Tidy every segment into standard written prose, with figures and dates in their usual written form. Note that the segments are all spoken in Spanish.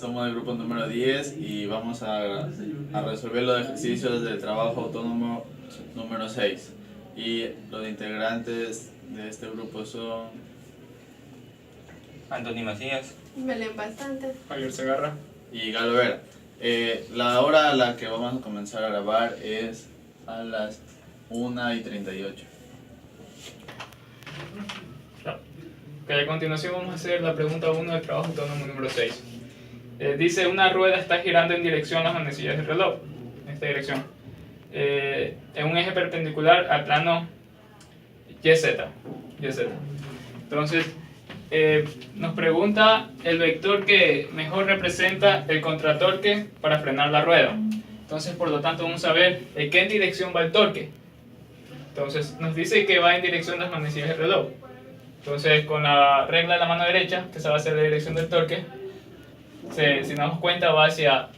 somos el grupo número 10 y vamos a resolver los ejercicios del trabajo autónomo número 6. Y los integrantes de este grupo son Anthony Macías, Belén Bastante, Javier Segarra. y Galo Vera. La hora a la que vamos a comenzar a grabar es a las 1:38. Ok, a continuación vamos a hacer la pregunta 1 del trabajo autónomo número 6. Dice, una rueda está girando en dirección a las manecillas del reloj, en esta dirección, en un eje perpendicular al plano YZ. Entonces, nos pregunta el vector que mejor representa el contratorque para frenar la rueda. Entonces, por lo tanto, vamos a ver en qué dirección va el torque. Entonces, nos dice que va en dirección a las manecillas del reloj. Entonces, con la regla de la mano derecha, que esa va a ser la dirección del torque, si nos damos cuenta va hacia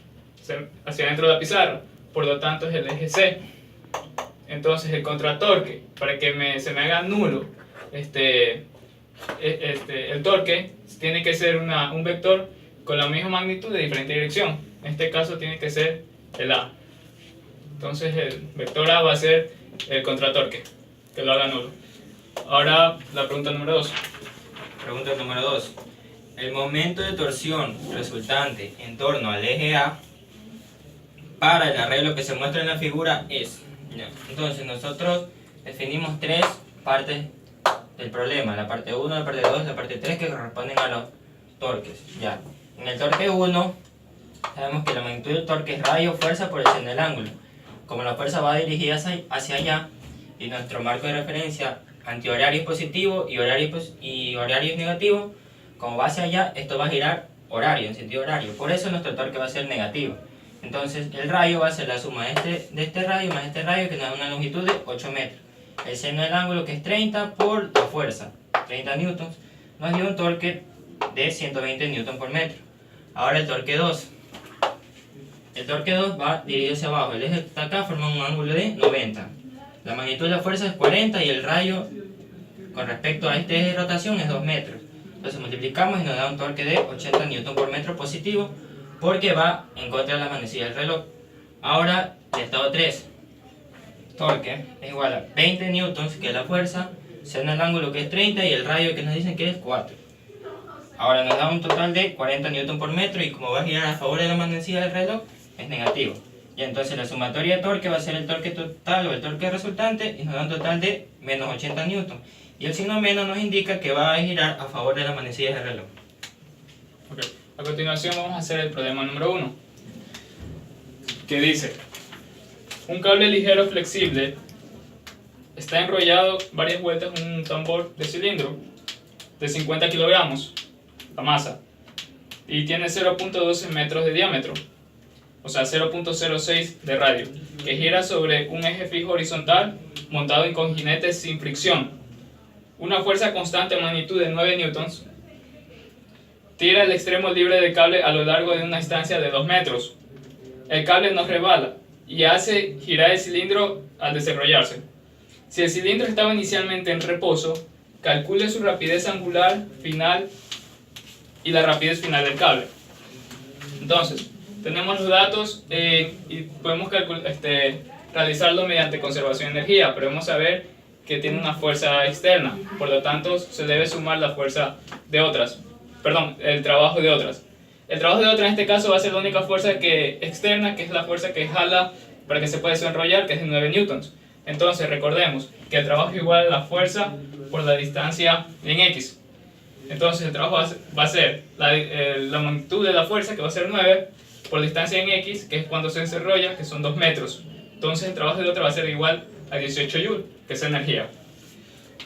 dentro de la pizarra, por lo tanto es el eje C. Entonces, el contratorque, para que se me haga nulo el torque, tiene que ser un vector con la misma magnitud de diferente dirección. En este caso tiene que ser el A. Entonces, el vector A va a ser el contratorque, que lo haga nulo. Ahora la pregunta número 2. Pregunta número 2. El momento de torsión resultante en torno al eje A para el arreglo que se muestra en la figura es... Entonces nosotros definimos tres partes del problema. La parte 1, la parte 2 y la parte 3 que corresponden a los torques. Ya. En el torque 1 sabemos que la magnitud del torque es radio fuerza por el seno del ángulo. Como la fuerza va dirigida hacia allá y nuestro marco de referencia antihorario es positivo y horario es negativo, como va hacia allá, esto va a girar horario, en sentido horario. Por eso nuestro torque va a ser negativo. Entonces el radio va a ser la suma de este radio más este radio, que nos da una longitud de 8 metros. El seno del ángulo, que es 30 por la fuerza, 30 newtons, nos dio un torque de 120 newtons por metro. Ahora el torque 2. El torque 2 va dirigido hacia abajo. El eje está acá, forma un ángulo de 90. La magnitud de la fuerza es 40 y el radio con respecto a este eje de rotación es 2 metros. Entonces multiplicamos y nos da un torque de 80 newton por metro positivo, porque va en contra de la manecilla del reloj. Ahora, el estado 3. Torque es igual a 20 newtons, que es la fuerza, seno del ángulo, que es 30, y el radio, que nos dicen que es 4. Ahora nos da un total de 40 newton por metro, y como va a girar a favor de la manecilla del reloj, es negativo. Y entonces la sumatoria de torque va a ser el torque total o el torque resultante, y nos da un total de menos 80 newton. Y el signo menos nos indica que va a girar a favor de la manecilla del reloj. Okay. A continuación vamos a hacer el problema número 1, que dice, un cable ligero flexible está enrollado varias vueltas en un tambor de cilindro de 50 kilogramos, la masa, y tiene 0.12 metros de diámetro, o sea 0.06 de radio, que gira sobre un eje fijo horizontal montado en con jinetes sin fricción. Una fuerza constante de magnitud de 9 newtons tira el extremo libre del cable a lo largo de una distancia de 2 metros. El cable no resbala y hace girar el cilindro al desarrollarse. Si el cilindro estaba inicialmente en reposo, calcule su rapidez angular final y la rapidez final del cable. Entonces, tenemos los datos y podemos realizarlo mediante conservación de energía, pero debemos saber que tiene una fuerza externa, por lo tanto se debe sumar la fuerza de otras, el trabajo de otras. El trabajo de otras en este caso va a ser la única fuerza externa, que es la fuerza que jala para que se pueda desenrollar, que es de 9 newtons. Entonces recordemos que el trabajo es igual a la fuerza por la distancia en X. Entonces el trabajo va a ser la magnitud de la fuerza, que va a ser 9, por la distancia en X, que es cuando se desarrolla, que son 2 metros. Entonces el trabajo de otra va a ser igual a 18 joules, que es energía.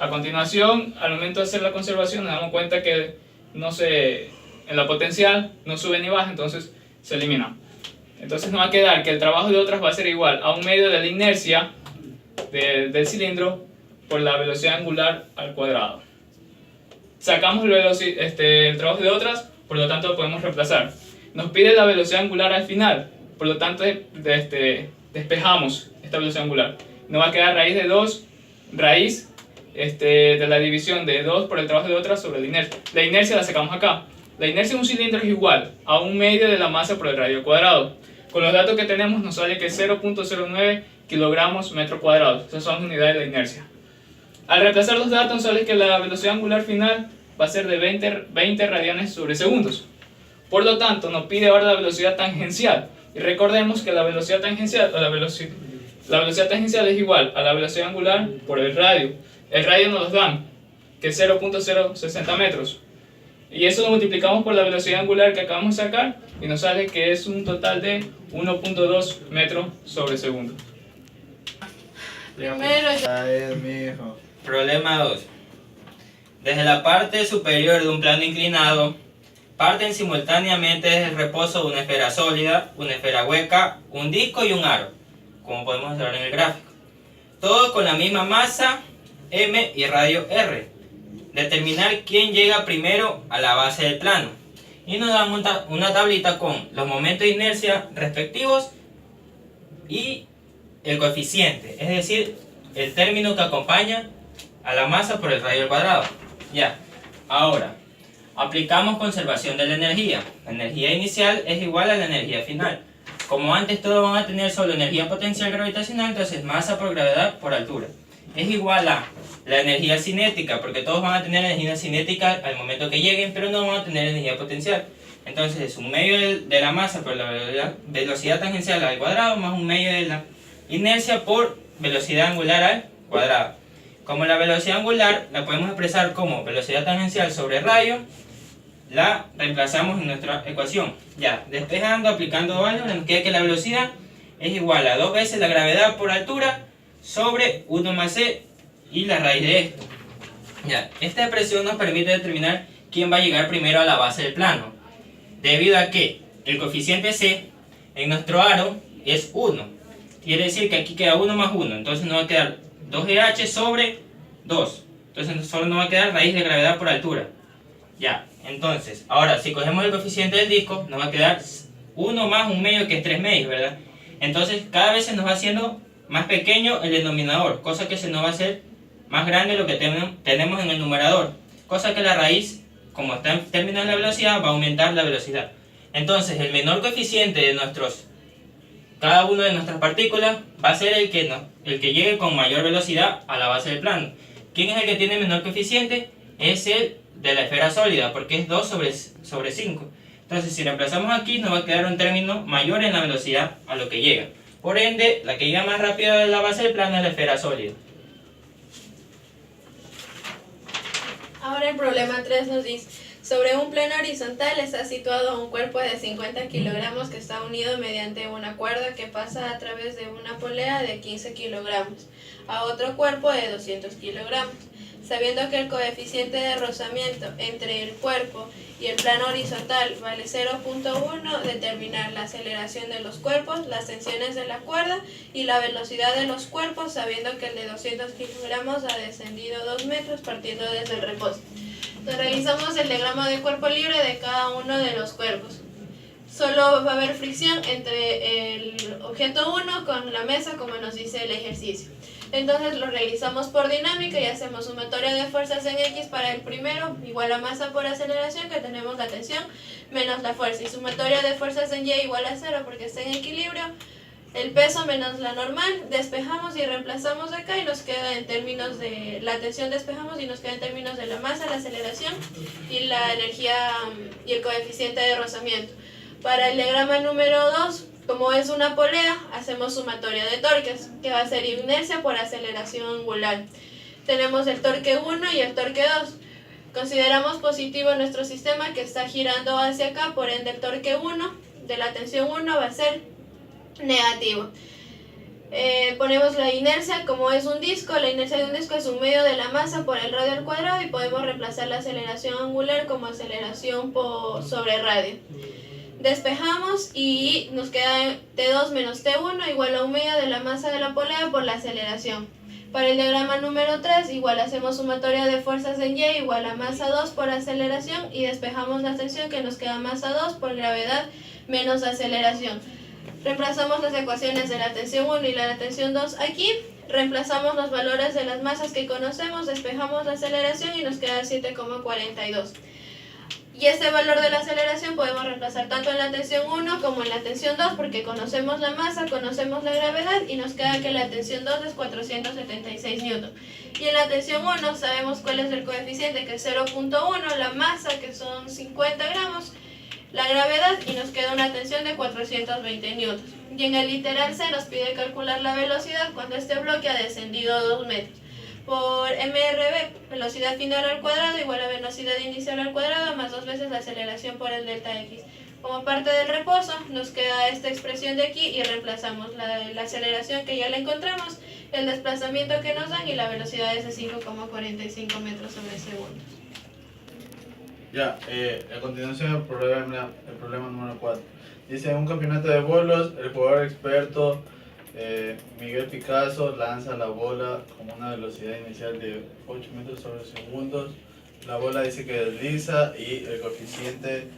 A continuación, al momento de hacer la conservación, nos damos cuenta que en la potencial no sube ni baja, entonces se elimina. Entonces nos va a quedar que el trabajo de otras va a ser igual a un medio de la inercia del cilindro por la velocidad angular al cuadrado. Sacamos el trabajo de otras, por lo tanto lo podemos reemplazar. Nos pide la velocidad angular al final, por lo tanto despejamos esta velocidad angular. Nos va a quedar raíz de 2, raíz de la división de 2 por el trabajo de otras sobre la inercia. La inercia la sacamos acá, La inercia de un cilindro es igual a 1/2 de la masa por el radio cuadrado. Con los datos que tenemos nos sale que 0.09 kilogramos metro cuadrado. Esas son las unidades de la inercia. Al reemplazar los datos nos sale que la velocidad angular final va a ser de 20 radianes sobre segundos. Por lo tanto, nos pide ahora la velocidad tangencial. Y recordemos que la velocidad tangencial es igual a la velocidad angular por el radio. El radio nos lo dan, que es 0.060 metros. Y eso lo multiplicamos por la velocidad angular que acabamos de sacar y nos sale que es un total de 1.2 metros sobre segundo. Primero ya. mijo. Problema 2. Desde la parte superior de un plano inclinado, parten simultáneamente desde el reposo una esfera sólida, una esfera hueca, un disco y un aro, como podemos observar en el gráfico. Todos con la misma masa m y radio r. Determinar quién llega primero a la base del plano. Y nos dan una tablita con los momentos de inercia respectivos y el coeficiente, es decir, el término que acompaña a la masa por el radio al cuadrado. Ya, ahora, aplicamos conservación de la energía. La energía inicial es igual a la energía final. Como antes todos van a tener solo energía potencial gravitacional, entonces masa por gravedad por altura es igual a la energía cinética, porque todos van a tener energía cinética al momento que lleguen, pero no van a tener energía potencial. Entonces es un medio de la masa por la velocidad tangencial al cuadrado más un medio de la inercia por velocidad angular al cuadrado. Como la velocidad angular la podemos expresar como velocidad tangencial sobre radio, la reemplazamos en nuestra ecuación. Ya, despejando, aplicando válvulas, nos queda que la velocidad es igual a 2 veces la gravedad por altura sobre 1 más c y la raíz de esto. Ya, esta expresión nos permite determinar quién va a llegar primero a la base del plano, debido a que el coeficiente c en nuestro aro es 1. Quiere decir que aquí queda 1 más 1, entonces nos va a quedar 2GH sobre 2. Entonces solo nos va a quedar raíz de gravedad por altura. Ya, entonces, ahora si cogemos el coeficiente del disco, nos va a quedar 1 más un medio, que es 3 medios, ¿verdad? Entonces cada vez se nos va haciendo más pequeño el denominador, cosa que se nos va a hacer más grande lo que tenemos en el numerador, cosa que la raíz, como está en términos de la velocidad, va a aumentar la velocidad. Entonces el menor coeficiente de cada una de nuestras partículas va a ser el que llegue con mayor velocidad a la base del plano. ¿Quién es el que tiene menor coeficiente? Es el de la esfera sólida, porque es 2 sobre 5. Entonces si reemplazamos aquí nos va a quedar un término mayor en la velocidad a lo que llega. Por ende, la que llega más rápido a la base del plano es la esfera sólida. Ahora el problema 3 nos dice: sobre un plano horizontal está situado un cuerpo de 50 kilogramos que está unido mediante una cuerda que pasa a través de una polea de 15 kilogramos a otro cuerpo de 200 kilogramos. Sabiendo que el coeficiente de rozamiento entre el cuerpo y el plano horizontal vale 0.1, determinar la aceleración de los cuerpos, las tensiones de la cuerda y la velocidad de los cuerpos, sabiendo que el de 200 kilogramos ha descendido 2 metros partiendo desde el reposo. Entonces realizamos el diagrama de cuerpo libre de cada uno de los cuerpos. Solo va a haber fricción entre el objeto 1 con la mesa, como nos dice el ejercicio. Entonces lo realizamos por dinámica y hacemos sumatoria de fuerzas en X para el primero, igual a masa por aceleración, que tenemos la tensión, menos la fuerza. Y sumatoria de fuerzas en Y igual a 0 porque está en equilibrio, el peso menos la normal. Despejamos y reemplazamos acá y nos queda en términos de la tensión, despejamos y nos queda en términos de la masa, la aceleración y la energía y el coeficiente de rozamiento. Para el diagrama número 2, como es una polea, hacemos sumatoria de torques, que va a ser inercia por aceleración angular. Tenemos el torque 1 y el torque 2. Consideramos positivo nuestro sistema que está girando hacia acá, por ende el torque 1 de la tensión 1 va a ser negativo. Ponemos la inercia, como es un disco, la inercia de un disco es un medio de la masa por el radio al cuadrado y podemos reemplazar la aceleración angular como aceleración sobre radio. Despejamos y nos queda T2 menos T1 igual a un medio de la masa de la polea por la aceleración. Para el diagrama número 3, igual hacemos sumatoria de fuerzas en Y igual a masa 2 por aceleración y despejamos la tensión, que nos queda masa 2 por gravedad menos aceleración. Reemplazamos las ecuaciones de la tensión 1 y la tensión 2 aquí. Reemplazamos los valores de las masas que conocemos, despejamos la aceleración y nos queda 7,42. Y este valor de la aceleración podemos reemplazar tanto en la tensión 1 como en la tensión 2 porque conocemos la masa, conocemos la gravedad y nos queda que la tensión 2 es 476 newton. Y en la tensión 1 sabemos cuál es el coeficiente, que es 0.1, la masa que son 50 gramos, la gravedad y nos queda una tensión de 420 newtons. Y en el literal C nos pide calcular la velocidad cuando este bloque ha descendido 2 metros. Por mRB, velocidad final al cuadrado igual a velocidad inicial al cuadrado más 2 veces la aceleración por el delta x. Como parte del reposo nos queda esta expresión de aquí y reemplazamos la aceleración que ya la encontramos, el desplazamiento que nos dan y la velocidad es de 5,45 metros sobre segundo. Ya, a continuación el problema número 4. Dice, en un campeonato de bolos, el jugador experto Miguel Picasso lanza la bola con una velocidad inicial de 8 metros sobre segundos. La bola dice que desliza y el coeficiente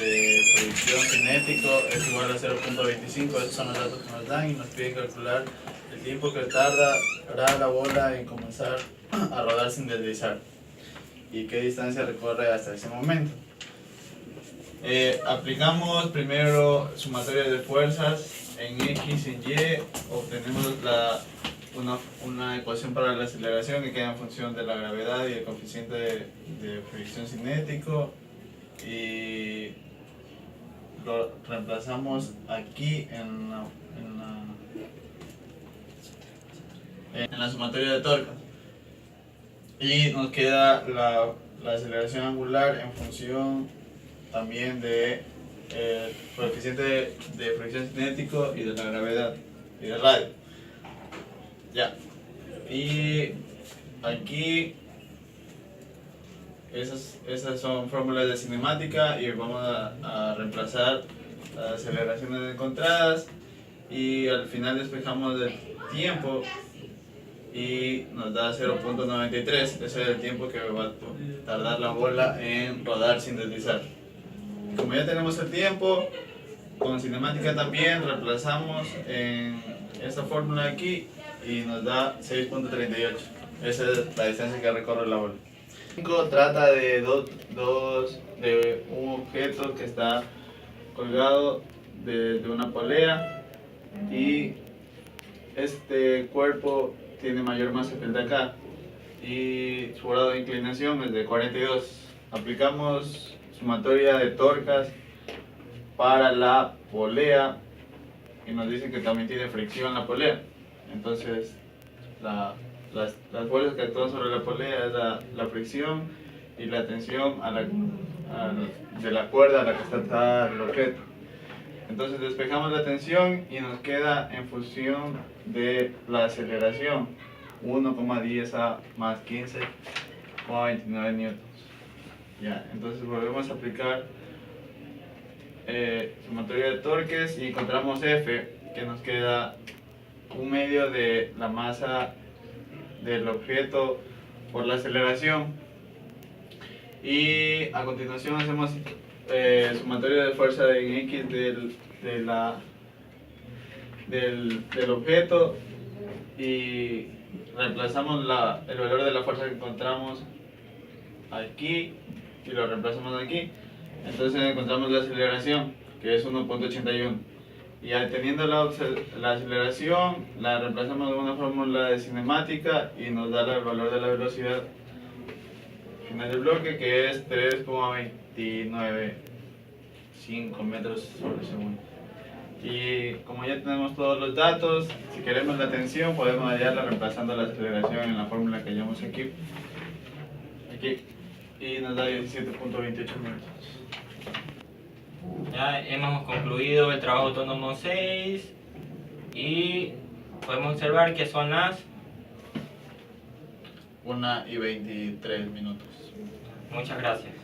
de fricción cinético es igual a 0.25. Esos son los datos que nos dan y nos piden calcular el tiempo que tardará la bola en comenzar a rodar sin deslizar y qué distancia recorre hasta ese momento. Aplicamos primero sumatoria de fuerzas en X y en Y, obtenemos una ecuación para la aceleración que queda en función de la gravedad y el coeficiente de fricción cinético y lo reemplazamos aquí en la sumatoria de torcas y nos queda la aceleración angular en función también de coeficiente de fricción cinético y de la gravedad y del radio. Ya. Y aquí esas son fórmulas de cinemática y vamos a reemplazar las aceleraciones encontradas y al final despejamos el tiempo y nos da 0.93. Ese es el tiempo que va a tardar la bola en rodar sin deslizar. Como ya tenemos el tiempo, con cinemática también reemplazamos en esta fórmula aquí y nos da 6.38. Esa es la distancia que recorre la bola. 5 trata de un objeto que está colgado de una polea y este cuerpo tiene mayor masa que el de acá y su grado de inclinación es de 42. Aplicamos sumatoria de torcas para la polea y nos dicen que también tiene fricción la polea. Entonces las fuerzas que actúan sobre la polea es la fricción y la tensión de la cuerda a la que está atado el objeto. Entonces despejamos la tensión y nos queda en función de la aceleración 1,10 a más 15,29 newtons. Ya, entonces volvemos a aplicar sumatoria de torques y encontramos F, que nos queda 1/2 de la masa del objeto por la aceleración. Y a continuación hacemos sumatoria de fuerza en X del objeto y reemplazamos el valor de la fuerza que encontramos aquí y lo reemplazamos aquí. Entonces encontramos la aceleración, que es 1.81. Y teniendo la aceleración, la reemplazamos en una fórmula de cinemática y nos da el valor de la velocidad final del bloque, que es 3,295 metros sobre segundo. Y como ya tenemos todos los datos, si queremos la tensión podemos hallarla reemplazando la aceleración en la fórmula que hallamos aquí y nos da 17.28 minutos. Ya hemos concluido el trabajo autónomo 6 y podemos observar que son las 1:23 minutos. Muchas gracias.